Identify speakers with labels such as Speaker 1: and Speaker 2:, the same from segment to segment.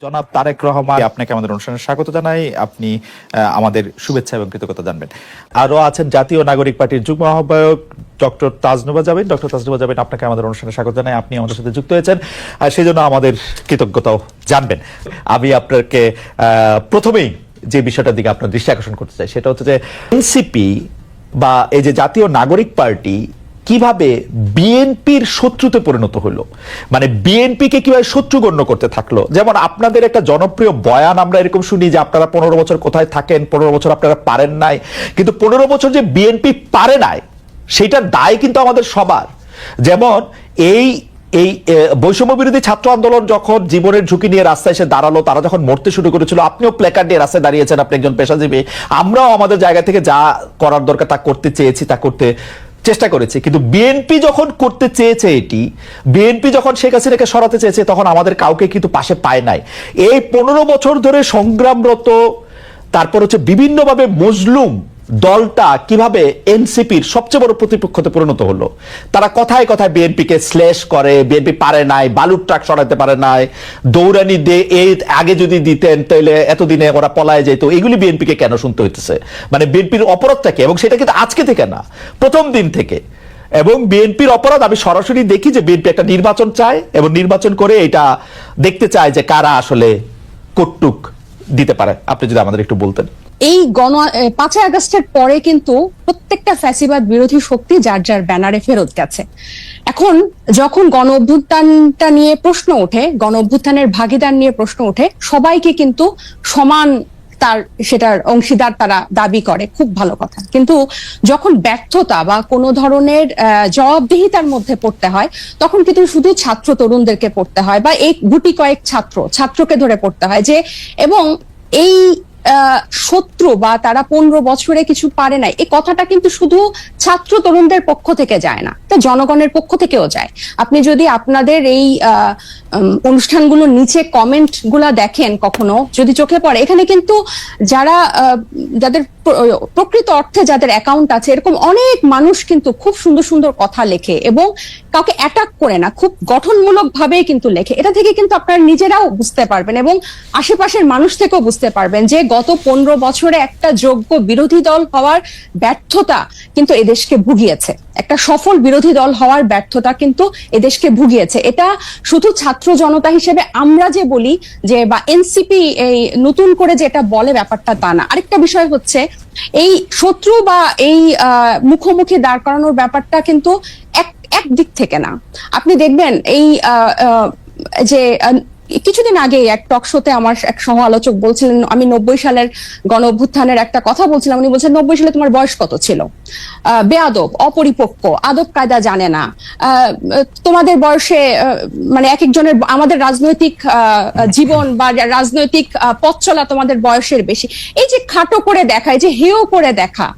Speaker 1: জনাব তারেক রহমান, আপনাকে আমাদের অনুষ্ঠানে স্বাগত জানাই। আপনি আমাদের শুভেচ্ছা এবং কৃতজ্ঞতা জানবেন। আরো আছেন জাতীয় নাগরিক পার্টির যুগ্ম আহ্বায়ক ডক্টর তাজনুবা জাবিন। ডক্টর তাজনুবা জাবিন, আপনাকে আমাদের অনুষ্ঠানে স্বাগত জানাই। আপনি আমাদের সাথে যুক্ত হয়েছেন, আর সেই জন্য আমাদের কৃতজ্ঞতাও জানবেন। আমি আপনাকে প্রথমেই যে বিষয়টার দিকে আপনার দৃষ্টি আকর্ষণ করতে চাই, সেটা হচ্ছে যে এনসিপি বা এই যে জাতীয় নাগরিক পার্টি কিভাবে বিএনপির শত্রুতে পরিণত হলো, মানে বিএনপিকে কিভাবে শত্রু গণ্য করতে থাকলো। যেমন আপনাদের একটা জনপ্রিয় বয়ান আমরা এরকম শুনি যে আপনারা 15 বছর কোথায় থাকেন, 15 বছর আপনারা পারেন নাই, কিন্তু 15 বছর যে বিএনপি পারে নাই সেটার দায় কিন্তু আমাদের সবার। যেমন এই বৈষম্য বিরোধী ছাত্র আন্দোলন যখন জীবনের ঝুঁকি নিয়ে রাস্তায় এসে দাঁড়ালো, তারা যখন মরতে শুরু করেছিল, আপনিও প্ল্যাকার্ড নিয়ে রাস্তায় দাঁড়িয়েছেন, আপনি একজন পেশাজীবী। আমরাও আমাদের জায়গা থেকে যা করার দরকার তা করতে চেয়েছি, তা করতে চেষ্টা করেছি। কিন্তু বিএনপি যখন করতে চেয়েছে, বিএনপি যখন শেখ হাসিনাকে সরাতে চেয়েছে, তখন আমাদের কাউকে কিন্তু পাশে পায় নাই। এই 15 বছর ধরে সংগ্রামরত, তারপর হচ্ছে বিভিন্নভাবে মজলুম দলটা কিভাবে এনসিপির সবচেয়ে বড় প্রতিপক্ষতে পরিণত হলো। তারা কথায় কথায় বিএনপিকে শ্লেষ করে, বিএনপি পারে নাই, বালুর ট্রাক সরাতে পারে নাই, দৌড়ানি দিয়ে এই আগে যদি দিতেন তাহলে এতদিনে ওরা পলায় যেত। এগুলি বিএনপিকে কেন শুনতে হইতেছে? মানে বিএনপির অপরাধটা কি? এবং সেটা কিন্তু আজকে থেকে না, প্রথম দিন থেকে। এবং বিএনপির অপরাধ আমি সরাসরি দেখি যে বিএনপি একটা নির্বাচন চায় এবং নির্বাচন করে এটা দেখতে চায় যে কারা আসলে কটুক দিতে পারে। আপনি যদি আমাদের একটু বলতেন।
Speaker 2: এই 5 আগস্টের পরে কিন্তু প্রত্যেকটা ফ্যাসিবাদ বিরোধী শক্তি যার যার ব্যানারে ফেরত গেছে। এখন যখন গণ অভ্যুত্থানটা নিয়ে প্রশ্ন ওঠে, গণ অভ্যুত্থানের ভাগিদার নিয়ে প্রশ্ন ওঠে, সবাইকে কিন্তু সমান সেটার অংশীদার তারা দাবি করে, খুব ভালো কথা। কিন্তু যখন ব্যর্থতা বা কোনো ধরনের জবাবদিহিতার মধ্যে পড়তে হয়, তখন কিন্তু শুধু ছাত্র তরুণদেরকে পড়তে হয় বা এই গুটি কয়েক ছাত্রকে ধরে পড়তে হয় যে, এবং এই শত্রু বা তারা 15 বছরে কিছু পারে নাই, এই কথাটা কিন্তু শুধু ছাত্র তরুণদের পক্ষ থেকে যায় না, তা জনগণের পক্ষ থেকেও যায়। আপনি যদি আপনাদের এই অনুষ্ঠানগুলোর নিচে কমেন্ট গুলা দেখেন, কখনো যদি চোখে পড়ে, এখানে কিন্তু যাদের প্রকৃত অর্থে যাদের অ্যাকাউন্ট আছে, এরকম অনেক মানুষ কিন্তু খুব সুন্দর সুন্দর কথা লেখে এবং কাউকে অ্যাটাক করে না, খুব গঠনমূলক ভাবে কিন্তু লেখে। এটা থেকে কিন্তু আপনারা নিজেরাও বুঝতে পারবেন এবং আশেপাশের মানুষ থেকেও বুঝতে পারবেন যে গত 15 বছরে একটা যোগ্য বিরোধী দল হওয়ার ব্যর্থতা কিন্তু এদেশকে ভুগিয়েছে। একটা সফল বিরোধী দল হওয়ার ব্যর্থতা কিন্তু এদেশকে ভুগিয়েছে। এটা শুধু ছাত্র জনতা হিসেবে আমরা যে বলি যে, বা এনসিপি এই নতুন করে যেটা বলে, ব্যাপারটা তা না। আরেকটা বিষয় হচ্ছে, এই শত্রু বা এই মুখোমুখি দাঁড় করানোর ব্যাপারটা কিন্তু এক দিক থেকে না। আপনি দেখবেন এই যে কিছুদিন আগে এক টক শোতে আমার এক সহ আলোচক বলছিলেন, আমি 90 সালের গণ অভ্যুত্থানের একটা কথা বলছিলাম, উনি বলছেন 90 সালে তোমার বয়স কত ছিল? বেয়াদব, অপরিপক্ক, আদব কায়দা জানে না, তোমাদের বয়সে মানে এক একজনের, আমাদের রাজনৈতিক জীবন বা রাজনৈতিক পথ চলা তোমাদের বয়সের বেশি। এই যে খাটো করে দেখা, এই যে হেয় করে দেখা,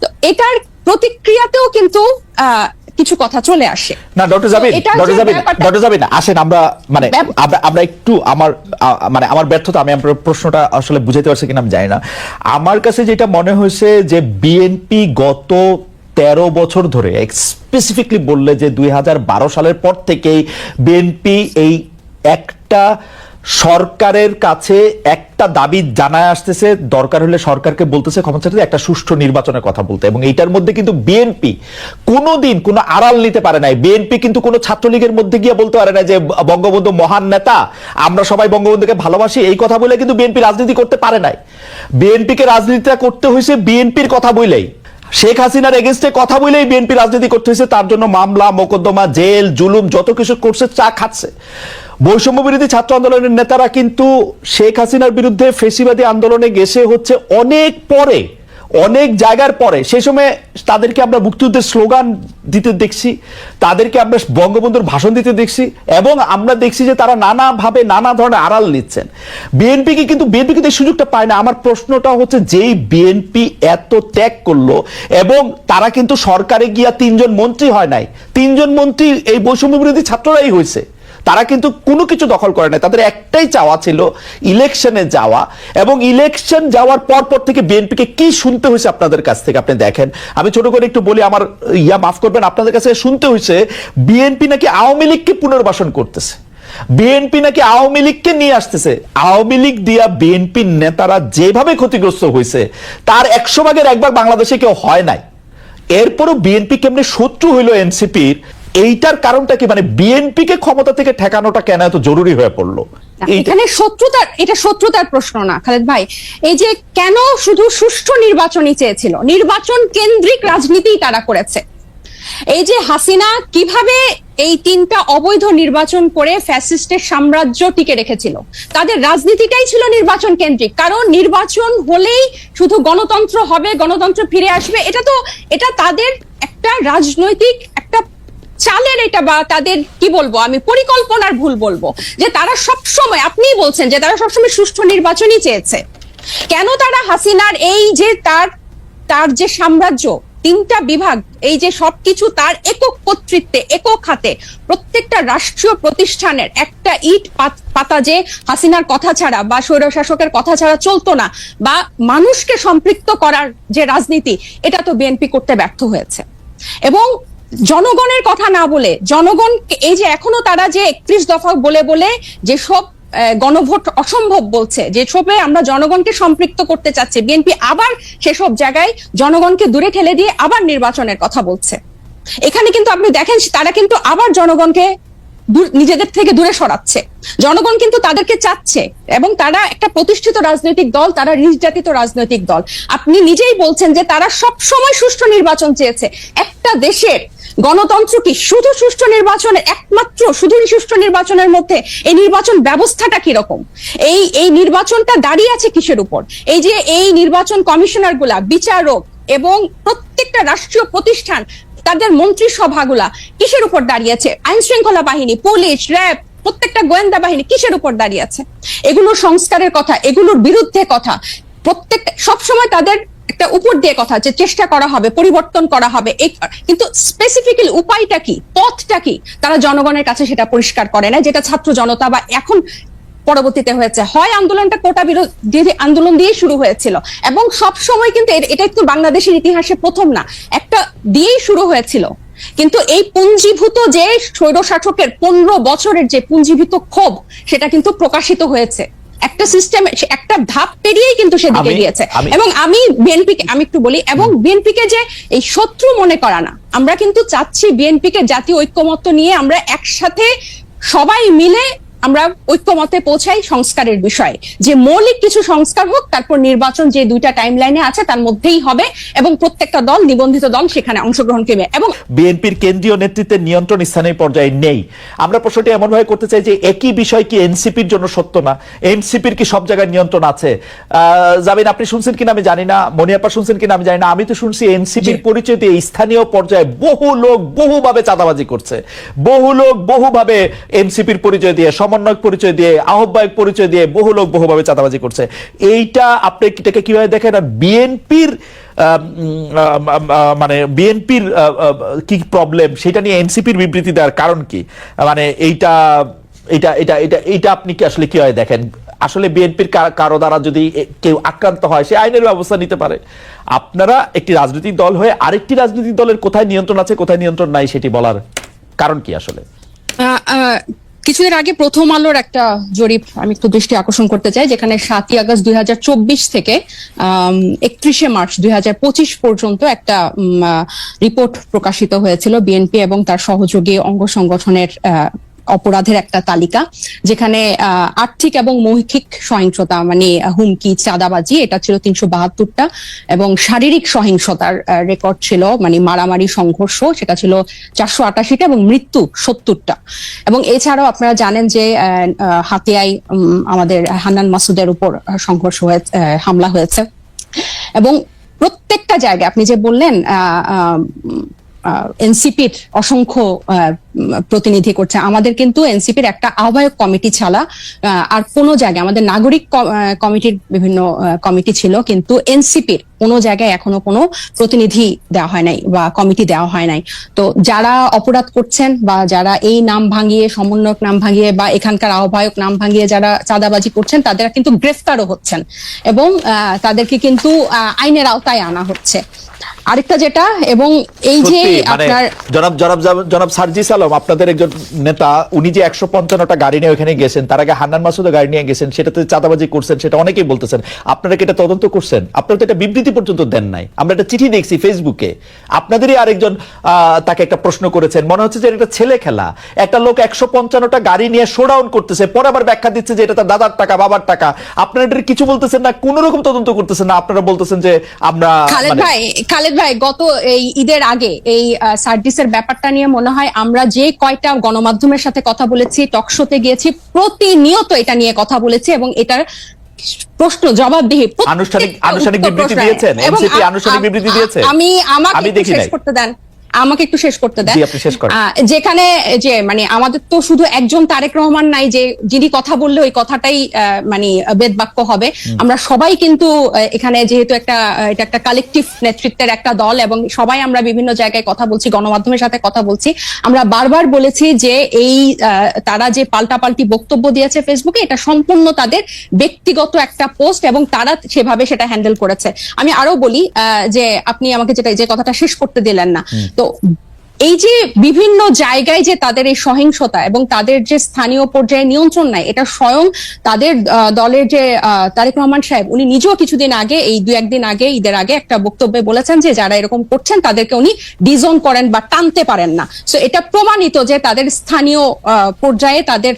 Speaker 2: তো এটার প্রতিক্রিয়াতেও কিন্তু কিছু কথা চলে আসে।
Speaker 1: না ডক্টর জাবিন আসেন, আমরা একটু আমার ব্যর্থতা, আমি আপনার প্রশ্নটা আসলে বুঝাইতে পারছি কিনা আমি জানি না। আমার কাছে যেটা মনে হয়েছে যে বিএনপি গত 13 বছর ধরে, স্পেসিফিকলি বললে যে 2012 সালের পর থেকেই বিএনপি এই একটা সরকারের কাছে একটা দাবি জানায় আসতেছে, দরকার হলে সরকারকে বলতেছে ক্ষমতা চাইতে একটা সুষ্ঠু নির্বাচনের কথা বলতে। এবং এইটার মধ্যে কিন্তু বিএনপি কোনোদিন কোনো আড়াল নিতে পারে নাই। বিএনপি কিন্তু কোনো ছাত্রলীগের মধ্যে গিয়ে বলতে পারে না যে বঙ্গবন্ধু মহান নেতা, আমরা সবাই বঙ্গবন্ধুকে ভালোবাসি, এই কথা বলে কিন্তু বিএনপি রাজনীতি করতে পারে নাই। বিএনপিকে রাজনীতিটা করতে হয়েছে বিএনপির কথা বলেই, শেখ হাসিনার এগেইনস্টে কথা বলেই বিএনপি রাজনীতি করতে হয়েছে। তার জন্য মামলা, মোকদ্দমা, জেল, জুলুম যত কিছু করছে, চা খাচ্ছে। বৈষম্য বিরোধী ছাত্র আন্দোলনের নেতারা কিন্তু শেখ হাসিনার বিরুদ্ধে ফেসিবাদী আন্দোলনে গেছে হচ্ছে অনেক পরে, অনেক জায়গার পরে। সেই সময় তাদেরকে আমরা মুক্তিযুদ্ধের স্লোগান দিতে দেখছি, তাদেরকে আমরা বঙ্গবন্ধুর ভাষণ দিতে দেখছি, এবং আমরা দেখছি যে তারা নানাভাবে নানা ধরনের আড়াল নিচ্ছেন। বিএনপি কিন্তু এই সুযোগটা পায় না। আমার প্রশ্নটা হচ্ছে, যেই বিএনপি এত ত্যাগ করলো, এবং তারা কিন্তু সরকারে গিয়া 3 জন মন্ত্রী হয় নাই, 3 জন মন্ত্রী এই বৈষম্য বিরোধী ছাত্ররাই হয়েছে। তারা কিন্তু কোনো কিছু দখল করে না, তাদের একটাই চাওয়া ছিল ইলেকশনে যাওয়া। এবং ইলেকশন যাওয়ার পর থেকে বিএনপিকে কি শুনতে হয়েছে আপনাদের কাছ থেকে আপনি দেখেন। আমি ছোট করে একটু বলি, আমার মাফ করবেন, আপনাদের কাছে শুনতে হয়েছে বিএনপি নাকি আওয়ামী লীগকে পুনর্বাসন করতেছে। বিএনপি নাকি আওয়ামী লীগকে নিয়ে আসতেছে। আওয়ামী লীগ দিয়া বিএনপির নেতারা যেভাবে ক্ষতিগ্রস্ত হয়েছে তার 100 ভাগের 1 ভাগ বাংলাদেশে কেউ হয় নাই। এরপরও বিএনপি কেমনে শত্রু হইলো এনসিপির, এইটার কারণটা কি? মানে বিএনপি কে ক্ষমতা থেকে ঠেকানোটা কেন এত জরুরি হয়ে পড়লো?
Speaker 2: এখানে এটা শত্রুতার প্রশ্ন না খালেদ ভাই। এই যে কেন শুধু সুষ্ঠু নির্বাচনই চেয়েছিল, নির্বাচন কেন্দ্রিক রাজনীতি তারা করেছে। এই যে হাসিনা কিভাবে এই 3টা অবৈধ নির্বাচন করে ফ্যাসিস্টের সাম্রাজ্য টিকে রেখেছিল, তাদের রাজনীতিটাই ছিল নির্বাচন কেন্দ্রিক। কারণ নির্বাচন হলেই শুধু গণতন্ত্র হবে, গণতন্ত্র ফিরে আসবে, এটা তাদের একটা রাজনৈতিক একটা চালের, এটা বা তাদের কি বলবো আমি, পরিকল্পনার ভুল বলবো, যে তারা সবসময়, আপনিই বলছেন যে তারা সবসময় সুষ্ঠু নির্বাচনই চেয়েছে। কেন তারা হাসিনার এই যে তার যে সাম্রাজ্য, 3টা বিভাগ, এই যে সবকিছু তার একক কর্তৃত্বে, একক হাতে, প্রত্যেকটা রাষ্ট্রীয় প্রতিষ্ঠানের একটা ইট পাতা যে হাসিনার কথা ছাড়া বা স্বৈরশাসকের কথা ছাড়া চলতো না, বা মানুষকে সম্পৃক্ত করার যে রাজনীতি, এটা তো বিএনপি করতে ব্যর্থ হয়েছে। এবং জনগণের কথা না বলে, জনগণ এই যে এখনো তারা যে 31 দফা বলে বলে যেসব গণভোট অসম্ভব বলছে, যেসবে আমরা জনগণকে সম্পৃক্ত করতে চাচ্ছি, বিএনপি আবার সেসব জায়গায় জনগণকে দূরে ঠেলে দিয়ে আবার নির্বাচনের কথা বলছে। এখানে কিন্তু আপনি দেখেন তারা কিন্তু আবার জনগণকে নিজেদের থেকে দূরে সরাচ্ছে। জনগণ কিন্তু তাদেরকে চাচ্ছে, এবং তারা একটা প্রতিষ্ঠিত রাজনৈতিক দল, তারা নির্যাতিত রাজনৈতিক দল। আপনি নিজেই বলছেন যে তারা সব সময় সুষ্ঠু নির্বাচন চেয়েছে। একটা দেশের গণতন্ত্র কি শুধু সুষ্ঠু নির্বাচনের, একমাত্র শুধু সুষ্ঠু নির্বাচনের মধ্যে এই নির্বাচন ব্যবস্থাটা কিরকম, এই নির্বাচনটা দাঁড়িয়ে আছে কিসের উপর? এই যে এই নির্বাচন কমিশনার গুলা, বিচারক এবং প্রত্যেকটা রাষ্ট্রীয় প্রতিষ্ঠান, তাদের মন্ত্রিসভাগুলা কিসের উপর দাঁড়িয়েছে? আইন শৃঙ্খলা বাহিনী, পুলিশ, র্যাব, প্রত্যেকটা গোয়েন্দা বাহিনী কিসের উপর দাঁড়িয়ে আছে? এগুলোর সংস্কারের কথা, এগুলোর বিরুদ্ধে কথা, প্রত্যেকটা সবসময় তাদের একটা উপর দিয়ে কথা, যে চেষ্টা করা হবে, পরিবর্তন করা হবে, কিন্তু স্পেসিফিক্যালি উপায়টা কি, পথটা কি, তারা জনগণের কাছে সেটা পরিষ্কার করে না। যেটা ছাত্র জনতা বা এখন পরবর্তীতে হয়েছে, হয় আন্দোলনটা কোটা বিরোধী আন্দোলন দিয়ে শুরু হয়েছিল, এবং সব সময় কিন্তু এটা একটু বাংলাদেশের ইতিহাসে প্রথম না, একটা দিয়েই শুরু হয়েছিল। কিন্তু এই পুঞ্জীভূত যে স্বৈরশাসকের 15 বছরের যে পুঞ্জীভূত ক্ষোভ, সেটা কিন্তু প্রকাশিত হয়েছে একটা সিস্টেম, একটা ধাপ পেরিয়েই কিন্তু সেদিকে গিয়েছে। এবং আমি একটু বলি, এবং বিএনপিকে যে এই শত্রু মনে করা না, আমরা কিন্তু চাচ্ছি বিএনপিকে জাতীয় ঐক্যমত্য নিয়ে আমরা একসাথে সবাই মিলে আমরা ঐক্যমতে পৌঁছাই সংস্কারের বিষয়ে, যে মৌলিক কিছু সংস্কার হোক, তারপর নির্বাচন যে 2টা টাইম লাইনে আছে তার মধ্যেই হবে, এবং প্রত্যেকটা দল, নিবন্ধিত দল সেখানে অংশগ্রহণ করবে। এবং
Speaker 1: বিএনপির কেন্দ্রীয় নেতৃত্বের নিয়ন্ত্রণ স্থানীয় পর্যায়ে নেই। আমরা প্রশ্নটি এমন ভাবে করতে চাই যে একই বিষয় কি এনসিপির জন্য সত্য না? এনসিপির কি সব জায়গায় নিয়ন্ত্রণ আছে? জামিন, আপনি শুনছেন কিনা আমি জানি না, মনিয়াপা শুনছেন কিনা আমি জানি না, আমি তো শুনছি এনসিপির পরিচয় দিয়ে স্থানীয় পর্যায়ে বহু লোক বহুভাবে চাঁদাবাজি করছে, বহু লোক বহুভাবে এনসিপির পরিচয় দিয়ে, সমন্বয়ক পরিচয় দিয়ে, আহ্বায়ক পরিচয় দিয়ে বহু লোক বহুভাবে চাঁদাবাজি করছে। এইটা আপনি এটাকে কিভাবে দেখেন? আর বিএনপির মানে বিএনপির কি প্রবলেম, সেটা নিয়ে এনসিপির বিবৃতি দেওয়ার কারণ কি? মানে এইটা এটা এটা এটা এটা আপনি কি আসলে কিভাবে দেখেন? আসলে বিএনপির কারো দ্বারা যদি কেউ আক্রান্ত হয়, সে আইনের ব্যবস্থা নিতে পারে। আপনারা একটি রাজনৈতিক দল হয়ে আরেকটি রাজনৈতিক দলের কোথায় নিয়ন্ত্রণ আছে, কোথায় নিয়ন্ত্রণ নাই, সেটি বলার কারণ কি আসলে?
Speaker 2: কিছুদিন আগে প্রথম আলোর একটা জরিপ আমি একটু দৃষ্টি আকর্ষণ করতে চাই, যেখানে 7ই আগস্ট 2024 থেকে 31শে মার্চ 2025 পর্যন্ত একটা রিপোর্ট প্রকাশিত হয়েছিল বিএনপি এবং তার সহযোগী অঙ্গ সংগঠনের অপরাধের একটা তালিকা, যেখানে আর্থিক এবং মৌখিক সহিংসতা মানে হুমকি, চাঁদাবাজি, এটা ছিল 372টা, এবং শারীরিক সহিংসতার রেকর্ড ছিল মানে মারামারি, সংঘর্ষ, সেটা ছিল 488টা, এবং মৃত্যু 70টা। এবং এছাড়াও আপনারা জানেন যে হাতিয়ায় আমাদের হান্নান মাসুদের উপর সংঘর্ষ হয়েছে, হামলা হয়েছে, এবং প্রত্যেকটা জায়গায় আপনি যে বললেন এনসিপির অসংখ্য প্রতিনিধি করছে, আমাদের কিন্তু এনসিপির একটা আহ্বায়ক কমিটি ছাড়া আর কোনো জায়গায়, আমাদের নাগরিক কমিটির বিভিন্ন কমিটি ছিল, কিন্তু এনসিপির কোনো জায়গায় এখনো কোনো প্রতিনিধি দেওয়া হয় নাই বা কমিটি দেওয়া হয় নাই। তো যারা অপরাধ করছেন বা যারা এই নাম ভাঙিয়ে, সমন্বয়ক নাম ভাঙিয়ে বা এখানকার আহ্বায়ক নাম ভাঙিয়ে যারা চাঁদাবাজি করছেন, তাদের কিন্তু গ্রেফতারও হচ্ছেন, এবং তাদেরকে কিন্তু আইনের আওতায় আনা হচ্ছে। আরেকটা যেটা, এবং এই যে
Speaker 1: সত্যি মানে
Speaker 2: আপনার
Speaker 1: জনাব সার্জিস আলম, আপনাদের একজন নেতা, উনি যে 155টা গাড়ি নিয়ে ওখানে গেছেন, তার আগে হান্নান মাসুদও গাড়ি নিয়ে গেছেন, সেটাতে চাঁদাবাজি করছেন, সেটা অনেকেই বলতেছেন। আপনারা কি এটা তদন্ত করছেন? আপনারা তো এটা বিবৃতি পর্যন্ত দেন নাই। আমরা একটা চিঠি দেখছি ফেসবুকে, আপনাদেরই আরেকজন তাকে একটা প্রশ্ন করেছেন, মনে হচ্ছে যে এটা ছেলে খেলা। একটা লোক 155টা গাড়ি নিয়ে শোডাউন করতেছে, পরে আবার ব্যাখ্যা দিচ্ছে যে এটা তার দাদার টাকা, বাবার টাকা। আপনারা এটা কিছু বলতেছেন না, কোন রকম তদন্ত করতেছেন না। আপনারা বলতেছেন যে আমরা
Speaker 2: খালেদ ভাই গত এই ঈদের আগে এই সার্ভিসের ব্যাপারটা নিয়ে মনে হয় আমরা যে কয়টা গণমাধ্যমের সাথে কথা বলেছি, টকশোতে গিয়েছি, প্রতিনিয়ত এটা নিয়ে কথা বলেছি, এবং এটার প্রশ্ন জবাবদিহি
Speaker 1: আনুষ্ঠানিক বিবৃতি দিয়েছেন, এনসিপি আনুষ্ঠানিক বিবৃতি দিয়েছে।
Speaker 2: আমাকে শেষ করতে দেন, আমাকে একটু শেষ করতে দেন।
Speaker 1: জি, আপনি শেষ করেন।
Speaker 2: যেখানে যে মানে আমাদের তো শুধু একজন তারেক রহমান নাই যে যিনি কথা বললে ওই কথাটাই মানে বেদবাক্য হবে। আমরা সবাই কিন্তু এখানে যেহেতু এটা একটা কালেকটিভ নেতৃত্বের একটা দল, এবং সবাই আমরা বিভিন্ন জায়গায় কথা বলছি, গণমাধ্যমের সাথে কথা বলছি। আমরা বারবার বলেছি যে এই তারা যে পাল্টাপাল্টি বক্তব্য দিয়েছে ফেসবুকে, এটা সম্পূর্ণ তাদের ব্যক্তিগত একটা পোস্ট, এবং তারা সেভাবে সেটা হ্যান্ডেল করেছে। আমি আরো বলি যে আপনি আমাকে যে কথাটা শেষ করতে দিলেন না, তো এই যে বিভিন্ন জায়গায় যে তাদের এই সহিংসতা এবং তাদের যে স্থানীয় পর্যায়ে নিয়ন্ত্রণ নাই, এটা স্বয়ং তাদের দলের যে তারেক রহমান সাহেব, উনি নিজেও কিছুদিন আগে, এই 2-1 দিন আগে, ঈদের আগে একটা বক্তব্যে বলেছেন যে যারা এরকম করছেন তাদেরকে উনি ডিজোন করেন বা টানতে পারেন না। সো এটা প্রমাণিত যে তাদের স্থানীয় পর্যায়ে তাদের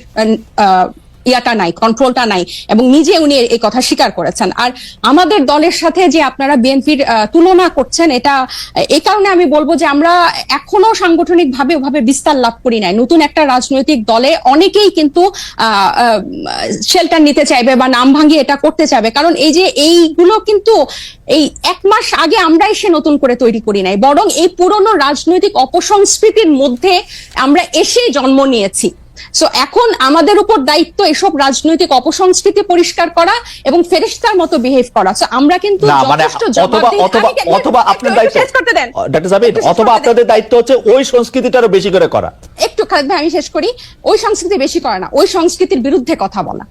Speaker 2: ইয়াটা নাই, কন্ট্রোলটা নাই, এবং নিজে উনি এই কথা স্বীকার করেছেন। আর আমাদের দলের সাথে যে আপনারা বিএনপির তুলনা করছেন, এটা এই কারণে আমি বলবো যে আমরা এখনো সাংগঠনিক ভাবে ওভাবে বিস্তার লাভ করি নাই। নতুন একটা রাজনৈতিক দলে অনেকেই কিন্তু শেল্টার নিতে চাইবে বা নাম ভাঙিয়ে এটা করতে চাইবে, কারণ এই যে এইগুলো কিন্তু এই 1 মাস আগে আমরা এসে নতুন করে তৈরি করি নাই, বরং এই পুরনো রাজনৈতিক অপসংস্কৃতির মধ্যে আমরা এসেই জন্ম নিয়েছি। সো এখন আমাদের উপর দায়িত্ব এসব রাজনৈতিক অপসংস্কৃতি পরিষ্কার করা এবং ফেরেশতার মতো বিহেভ করা। সো আমরা কিন্তু
Speaker 1: অথবা আপনার দায়িত্ব, ডক্টর জাবির, অথবা আপনাদের দায়িত্ব হচ্ছে ওই সংস্কৃতিটারও বেশি করে করা।
Speaker 2: একটু খালেদ ভাই আমি শেষ করি। ওই সংস্কৃতি বেশি করা না, ওই সংস্কৃতির বিরুদ্ধে কথা বলা।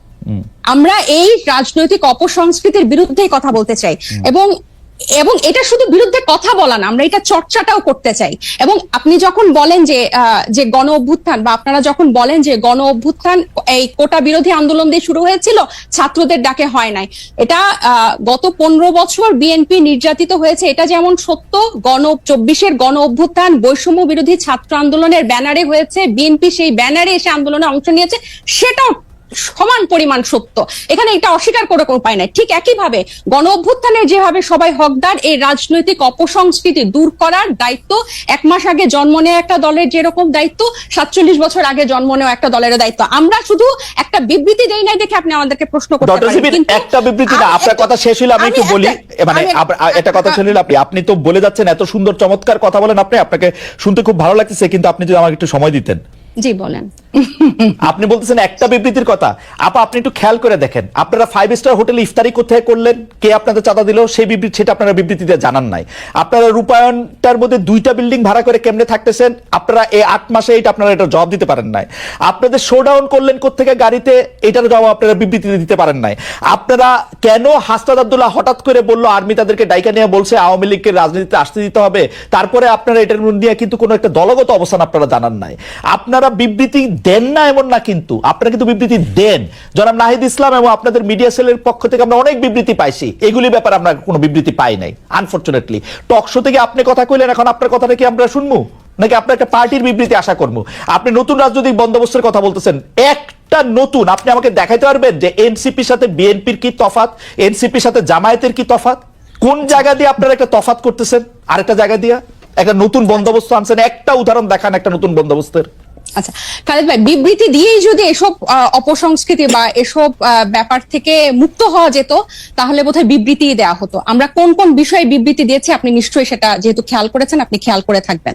Speaker 2: আমরা এই রাজনৈতিক অপসংস্কৃতির বিরুদ্ধে কথা বলতে চাই, এবং এটা শুধু বিরুদ্ধে কথা বলা না, আমরা এটা চর্চাটাও করতে চাই। এবং আপনি যখন বলেন যে গণ অভ্যুত্থান, বা আপনারা যখন বলেন যে গণ অভ্যুত্থান এই কোটা বিরোধী আন্দোলন দিয়ে শুরু হয়েছিল, ছাত্রদের ডাকে হয় নাই, এটা গত 15 বছর বিএনপি নির্যাতিত হয়েছে, এটা যেমন সত্য। 24-এর গণ অভ্যুত্থান বৈষম্য বিরোধী ছাত্র আন্দোলনের ব্যানারে হয়েছে, বিএনপি সেই ব্যানারে এসে আন্দোলনে অংশ নিয়েছে, সেটাও সমান পরিমাণ সত্য। এখানে এটা অস্বীকার করে কোনো উপায় নাই। ঠিক একইভাবে গণ অভ্যুত্থানের যেভাবে সবাই হকদার, এই রাজনৈতিক অপসংস্কৃতি দূর করার দায়িত্ব 1 মাস আগে জন্ম নেওয়া একটা দলের যেরকম দায়িত্ব, 47 বছর আগে জন্ম নেওয়া একটা দলের দায়িত্ব। আমরা শুধু একটা বিবৃতি দেই নাই দেখে আপনি আমাদেরকে প্রশ্ন করতে পারেন, কিন্তু
Speaker 1: একটা বিবৃতি না। আপনার কথা শেষ হলো, আমি একটু বলি, মানে এটা কথা শেষ হলো। আপনি তো বলে যাচ্ছেন, এত সুন্দর চমৎকার কথা বলেন আপনি, আপনাকে শুনতে খুব ভালো লাগতেছে, কিন্তু আপনি যদি আমাকে একটু সময় দিতেন।
Speaker 2: জি বলেন।
Speaker 1: আপনি বলতেছেন একটা বিবৃতির কথা। আপনি একটু খেয়াল করে দেখেন, আপনারা 5 স্টার হোটেলে ইফতারি কোথায় করলেন, কে আপনাদের চাঁদা দিল, সেই বিবৃতি সেটা আপনারা বিবৃতিতে জানান নাই। আপনারা রূপায়ণটার মধ্যে 2টা বিল্ডিং ভাড়া করে কেমনে থাকতেছেন, আপনারা এই 8 মাসে আপনারা এটা জবাব দিতে পারেন নাই। আপনাদের শোডাউন করলেন কোত্থেকে গাড়িতে, এটার জবাব আপনারা বিবৃতিতে দিতে পারেন নাই। আপনারা কেন হাসনাত আব্দুল্লাহ হঠাৎ করে বললো আর্মি তাদেরকে ডাইকা নিয়ে বলছে আওয়ামী লীগকে রাজনীতিতে আসতে দিতে হবে, তারপরে আপনারা এটার নিয়ে কিন্তু কোনো একটা দলগত অবস্থান আপনারা জানান নাই। আপনারা বিবৃতি দেন না এমন না, কিন্তু আপনারা কিন্তু বিবৃতি দেন। জনাব নাহিদ ইসলাম এবং আপনাদের মিডিয়া সেলের পক্ষ থেকে আমরা অনেক বিবৃতি পাইছি, এগুলি ব্যাপারে আমরা কোনো বিবৃতি পাই নাই আনফরচুনেটলি। টক শো থেকে আপনি কথা কইলেন, এখন আপনার কথাটা কি আমরা শুনবো, নাকি আপনার একটা পার্টির বিবৃতি আশা করবো? আপনি নতুন রাজনৈতিক বন্দোবস্তের কথা বলতেছেন, একটা নতুন, আপনি আমাকে দেখাইতে পারবেন যে এনসিপির সাথে বিএনপির কি তফাৎ, এনসিপির সাথে জামায়াতের কি তফাৎ? কোন জায়গা দিয়ে আপনারা একটা তফাৎ করতেছেন, আরেকটা জায়গা দিয়ে একটা নতুন বন্দোবস্ত আনছেন? একটা উদাহরণ দেখান একটা নতুন বন্দোবস্তের।
Speaker 2: আচ্ছা খালেদ ভাই, বিবৃতি দিয়েই যদি এসব অপসংস্কৃতি বা এসব ব্যাপার থেকে মুক্ত হওয়া যেত, তাহলে বোধহয় বিবৃতি দেওয়া হতো। আমরা কোন কোন বিষয়ে বিবৃতি দিয়েছি আপনি নিশ্চয়ই সেটা যেহেতু খেয়াল করেছেন, আপনি খেয়াল করে থাকবেন।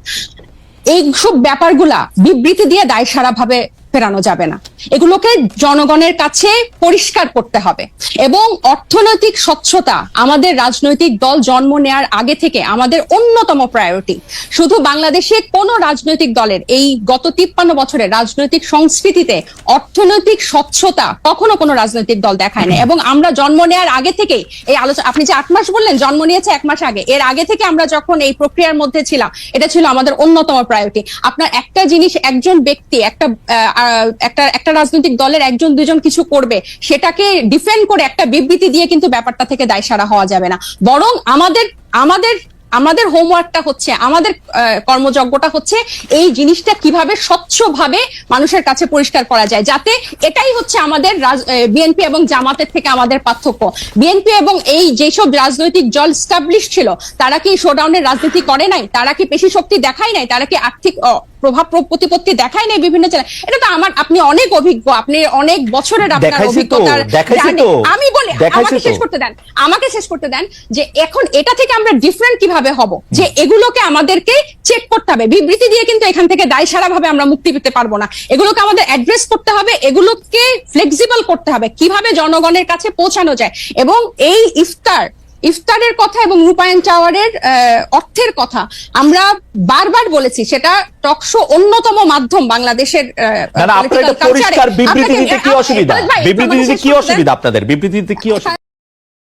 Speaker 2: এই সব ব্যাপারগুলা বিবৃতি দিয়ে দায়সারা ভাবে ফেরানো যাবে না। এগুলোকে জনগণের কাছে পরিষ্কার করতে হবে। এবং অর্থনৈতিক স্বচ্ছতা আমাদের রাজনৈতিক দল জন্ম নেয়ার আগে থেকে আমাদের অন্যতম প্রায়োরিটি। শুধু বাংলাদেশে কোন রাজনৈতিক দলের এই গত 53 বছরের রাজনৈতিক সংস্কৃতিতে অর্থনৈতিক স্বচ্ছতা কখনো কোনো রাজনৈতিক দল দেখায় না। এবং আমরা জন্ম নেয়ার আগে থেকেই এই আলোচনা, আপনি যে 8 মাস বললেন, জন্ম নিয়েছে 1 মাস আগে, এর আগে থেকে আমরা যখন এই প্রক্রিয়ার মধ্যে ছিলাম, এটা ছিল আমাদের অন্যতম প্রায়োরিটি। আপনার একটা জিনিস, একজন ব্যক্তি একটা রাজনৈতিক দলের একজন দুজন কিছু করবে, সেটাকে ডিফেন্ড করে একটা বিবৃতি দিয়ে কিন্তু ব্যাপারটা থেকে দায়সারা হওয়া যাবে না। বরং আমাদের হোমওয়ার্কটা হচ্ছে, আমাদের কর্মযজ্ঞটা হচ্ছে এই জিনিসটা কিভাবে স্বচ্ছভাবে মানুষের কাছে পরিষ্কার করা যায়, যাতে এটাই হচ্ছে আমাদের বিএনপি এবং জামাতের থেকে আমাদের পার্থক্য। বিএনপি এবং এই যেসব রাজনৈতিক দল স্টাবলিশ ছিল, তারা কি শোডাউনের রাজনীতি করে নাই? তারা কি পেশি শক্তি দেখায় নাই? তারা কি আর্থিক প্রভাব প্রতিপত্তি দেখায় নাই বিভিন্ন জেলায়? এটা তো আপনি অনেক অভিজ্ঞ, আপনি অনেক বছরের আপনার অভিজ্ঞতা। আমি বলি, আমাকে শেষ করতে দেন যে এখন এটা থেকে আমরা ডিফারেন্ট কিভাবে হব, যে এগুলোকে আমাদেরকে চেক করতে হবে। বিবৃতি দিয়ে কিন্তু এখান থেকে দায়সারা ভাবে আমরা মুক্তি পেতে পারবো না। এগুলোকে আমাদের অ্যাড্রেস করতে হবে, এগুলোকে ফ্লেক্সিবল করতে হবে, কিভাবে জনগণের কাছে পৌঁছানো যায়। এবং এই ইফতারের কথা এবং রূপায়ণ টাওয়ারের অর্থের কথা আমরা বারবার বলেছি, সেটা টকশো অন্যতম মাধ্যম বাংলাদেশের
Speaker 1: পরিষ্কার বিবৃতি দিতে কি অসুবিধা? বিবৃতি দিতে কি অসুবিধা আপনাদের? বিবৃতি দিতে কি অসুবিধা?